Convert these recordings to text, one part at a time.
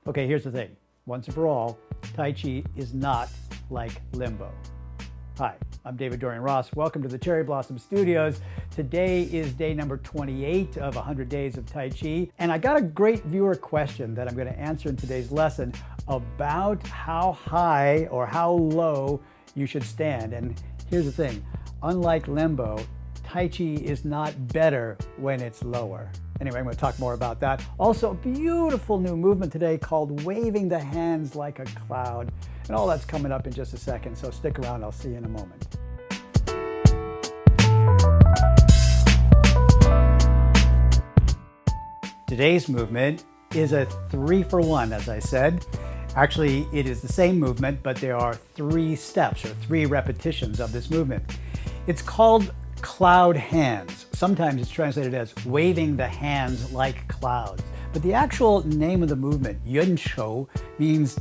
Okay, here's the thing. Once and for all, Tai Chi is not like limbo. Hi, I'm David-Dorian Ross. Welcome to the Cherry Blossom Studios. Today is day number 28 of 100 Days of Tai Chi. And I got a great viewer question that I'm going to answer in today's lesson about how high or how low you should stand. And here's the thing. Unlike limbo, Tai Chi is not better when it's lower. Anyway, I'm going to talk more about that. Also, a beautiful new movement today called waving the hands like a cloud. And all that's coming up in just a second, so stick around. I'll see you in a moment. Today's movement is a 3-for-1, as I said. Actually, it is the same movement, but there are 3 steps or 3 repetitions of this movement. It's called cloud hands. Sometimes it's translated as waving the hands like clouds. But the actual name of the movement, yun shou, means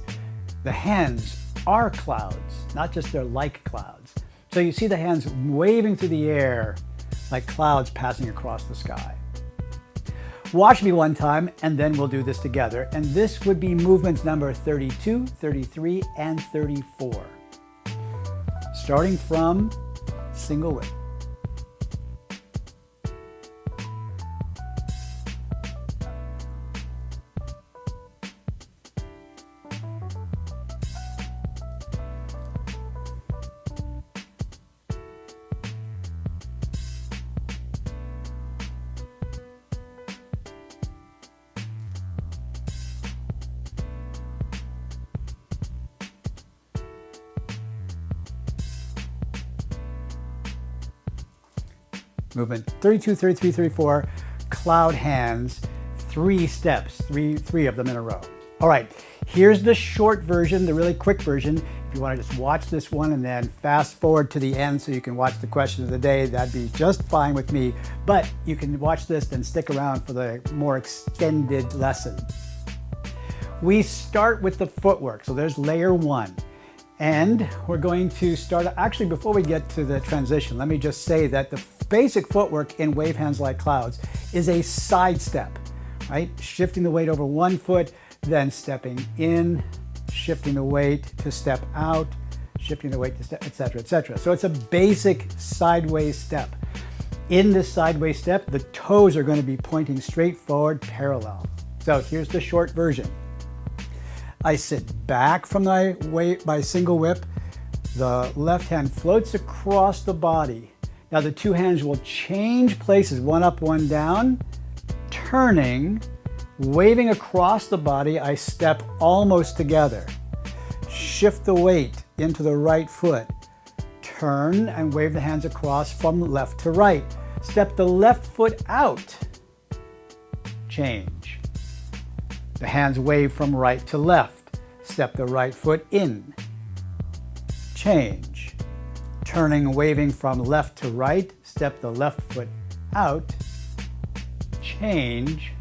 the hands are clouds, not just they're like clouds. So you see the hands waving through the air like clouds passing across the sky. Watch me one time and then we'll do this together. And this would be movements number 32, 33, and 34. Starting from single whip. Movement 32, 33, 34, cloud hands, 3 steps, three of them in a row. All right, here's the short version, the really quick version. If you want to just watch this one and then fast forward to the end so you can watch the question of the day, that'd be just fine with me. But you can watch this and stick around for the more extended lesson. We start with the footwork. So there's layer 1. And we're going to start, actually before we get to the transition, let me just say that the basic footwork in wave hands like clouds is a side step, right? Shifting the weight over one foot, then stepping in, shifting the weight to step out, shifting the weight to step, etc., etc. So it's a basic sideways step. In this sideways step, the toes are going to be pointing straight forward, parallel. So here's the short version. I sit back from my single whip. The left hand floats across the body. Now the 2 hands will change places, one up, one down, turning, waving across the body. I step almost together. Shift the weight into the right foot. Turn and wave the hands across from left to right. Step the left foot out. Change. The hands wave from right to left. Step the right foot in. Change. Turning, waving from left to right. Step the left foot out. Change.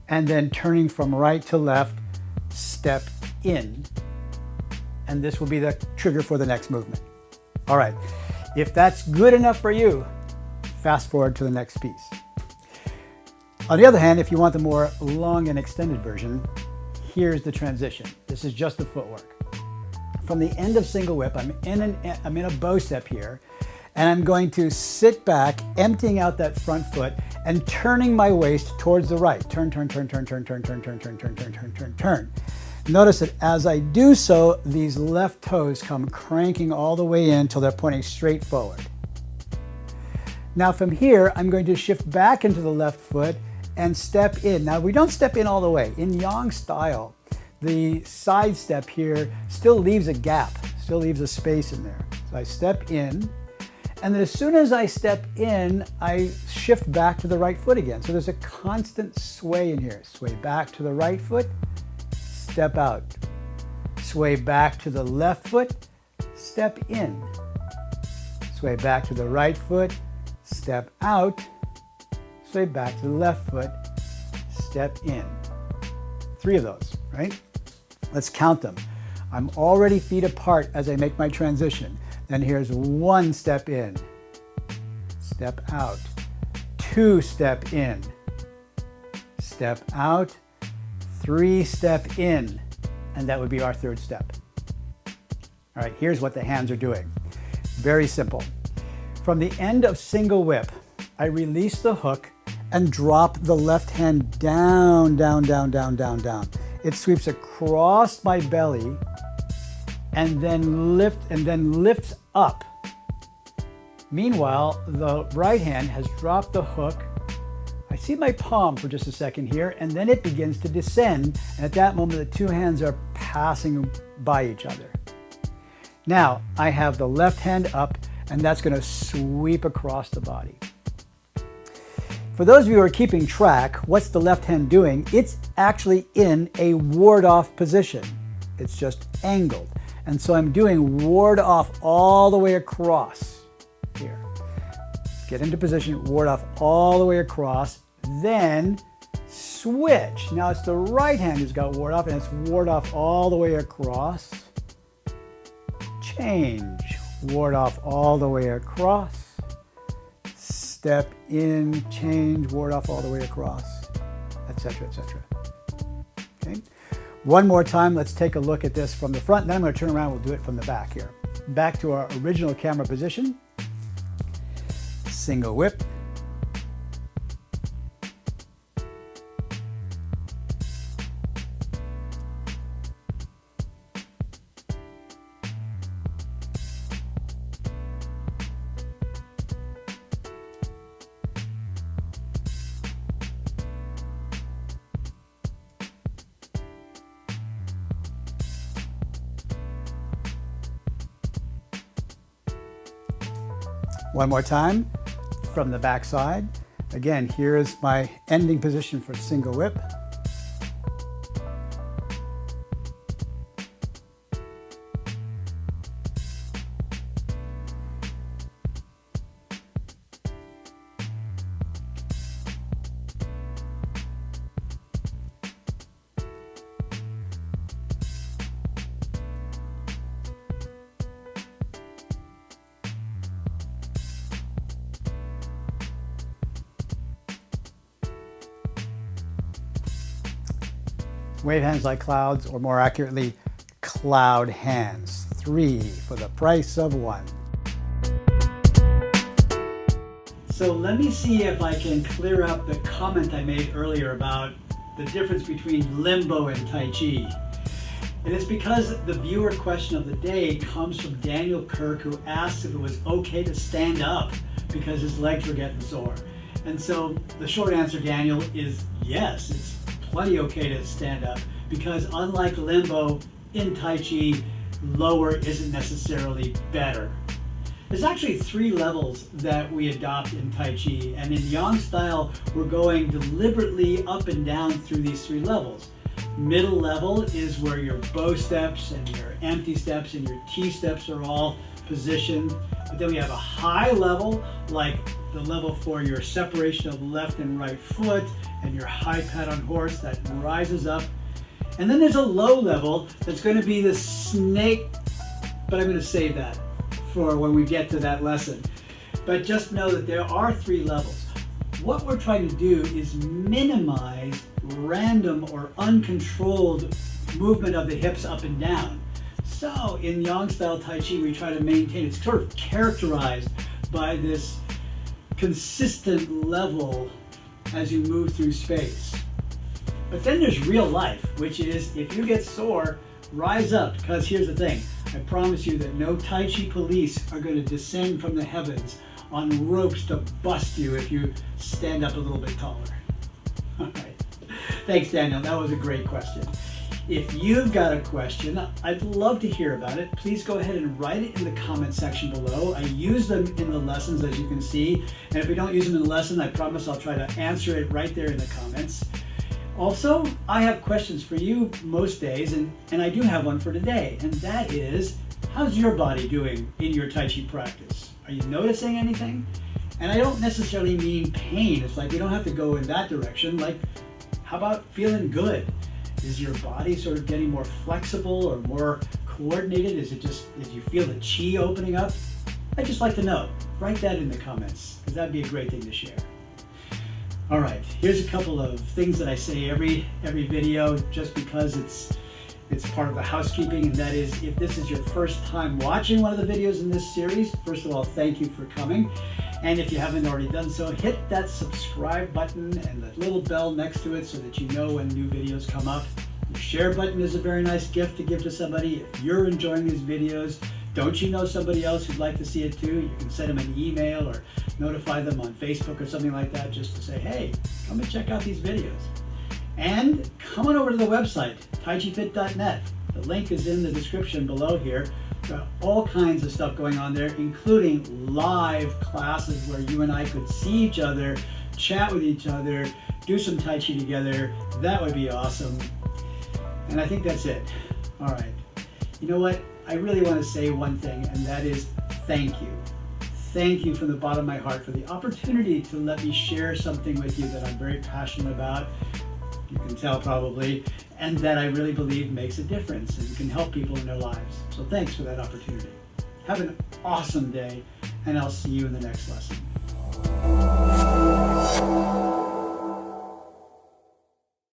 And then turning from right to left, step in. And this will be the trigger for the next movement. All right. If that's good enough for you, fast forward to the next piece. On the other hand, if you want the more long and extended version, here's the transition. This is just the footwork. From the end of single whip, I'm in a bow step here, and I'm going to sit back, emptying out that front foot and turning my waist towards the right. Turn, turn, turn, turn, turn, turn, turn, turn, turn, turn, turn, turn, turn, turn. Notice that as I do so, these left toes come cranking all the way in until they're pointing straight forward. Now from here, I'm going to shift back into the left foot and step in. Now we don't step in all the way. In Yang style, the side step here still leaves a gap, still leaves a space in there. So I step in, and then as soon as I step in, I shift back to the right foot again. So there's a constant sway in here. Sway back to the right foot, step out. Sway back to the left foot, step in. Sway back to the right foot, step out. Sway back to the left foot, step in. 3 of those, right? Let's count them. I'm already feet apart as I make my transition. Then here's 1 step in, step out, 2 step in, step out, 3 step in, and that would be our third step. All right, here's what the hands are doing. Very simple. From the end of single whip, I release the hook and drop the left hand down, down, down, down, down, down. It sweeps across my belly and then lifts up. Meanwhile, the right hand has dropped the hook. I see my palm for just a second here, and then it begins to descend. And at that moment, the two hands are passing by each other. Now, I have the left hand up, and that's going to sweep across the body. For those of you who are keeping track, what's the left hand doing? It's actually in a ward-off position. It's just angled. And so I'm doing ward-off all the way across here. Get into position, ward off all the way across, then switch. Now it's the right hand who's got ward off, and it's ward off all the way across. Change, ward off all the way across. Step in, change, ward off all the way across, etc., etc. Okay. One more time, let's take a look at this from the front, and then I'm going to turn around, we'll do it from the back here. Back to our original camera position. Single whip. One more time from the back side. Again, here is my ending position for single whip. Wave hands like clouds, or more accurately, cloud hands. 3 for the price of 1. So let me see if I can clear up the comment I made earlier about the difference between limbo and Tai Chi. And it's because the viewer question of the day comes from Daniel Kirk, who asked if it was okay to stand up because his legs were getting sore. And so the short answer, Daniel, is yes, it's plenty okay to stand up, because unlike limbo, in Tai Chi, lower isn't necessarily better. There's actually 3 levels that we adopt in Tai Chi, and in Yang style, we're going deliberately up and down through these 3 levels. Middle level is where your bow steps and your empty steps and your T steps are all positioned. But then we have a high level, like the level for your separation of left and right foot and your high pat on horse that rises up. And then there's a low level that's going to be the snake, but I'm going to save that for when we get to that lesson. But just know that there are 3 levels. What we're trying to do is minimize random or uncontrolled movement of the hips up and down. So in Yang style Tai Chi, we try to maintain, it's sort of characterized by this consistent level as you move through space. But then there's real life, which is if you get sore, rise up, because here's the thing. I promise you that no Tai Chi police are going to descend from the heavens on ropes to bust you if you stand up a little bit taller. All right. Thanks, Daniel. That was a great question. If you've got a question, I'd love to hear about it. Please go ahead and write it in the comment section below. I use them in the lessons, as you can see. And if we don't use them in the lesson, I promise I'll try to answer it right there in the comments. Also, I have questions for you most days, and I do have one for today. And that is, how's your body doing in your Tai Chi practice? Are you noticing anything? And I don't necessarily mean pain. It's like we don't have to go in that direction. Like, how about feeling good? Is your body sort of getting more flexible or more coordinated? Is it just, did you feel the chi opening up? I'd just like to know. Write that in the comments, because that'd be a great thing to share. All right, here's a couple of things that I say every video, just because it's part of the housekeeping, and that is, if this is your first time watching one of the videos in this series, first of all, thank you for coming. And if you haven't already done so, hit that subscribe button and the little bell next to it so that you know when new videos come up. The share button is a very nice gift to give to somebody. If you're enjoying these videos, don't you know somebody else who'd like to see it too? You can send them an email or notify them on Facebook or something like that, just to say, hey, come and check out these videos. And come on over to the website, taichifit.net. The link is in the description below here. Got all kinds of stuff going on there, including live classes where you and I could see each other, chat with each other, do some Tai Chi together. That would be awesome. And I think that's it. All right. You know what? I really want to say one thing, and that is thank you. Thank you from the bottom of my heart for the opportunity to let me share something with you that I'm very passionate about. You can tell probably, and that I really believe makes a difference and can help people in their lives. So thanks for that opportunity. Have an awesome day, and I'll see you in the next lesson.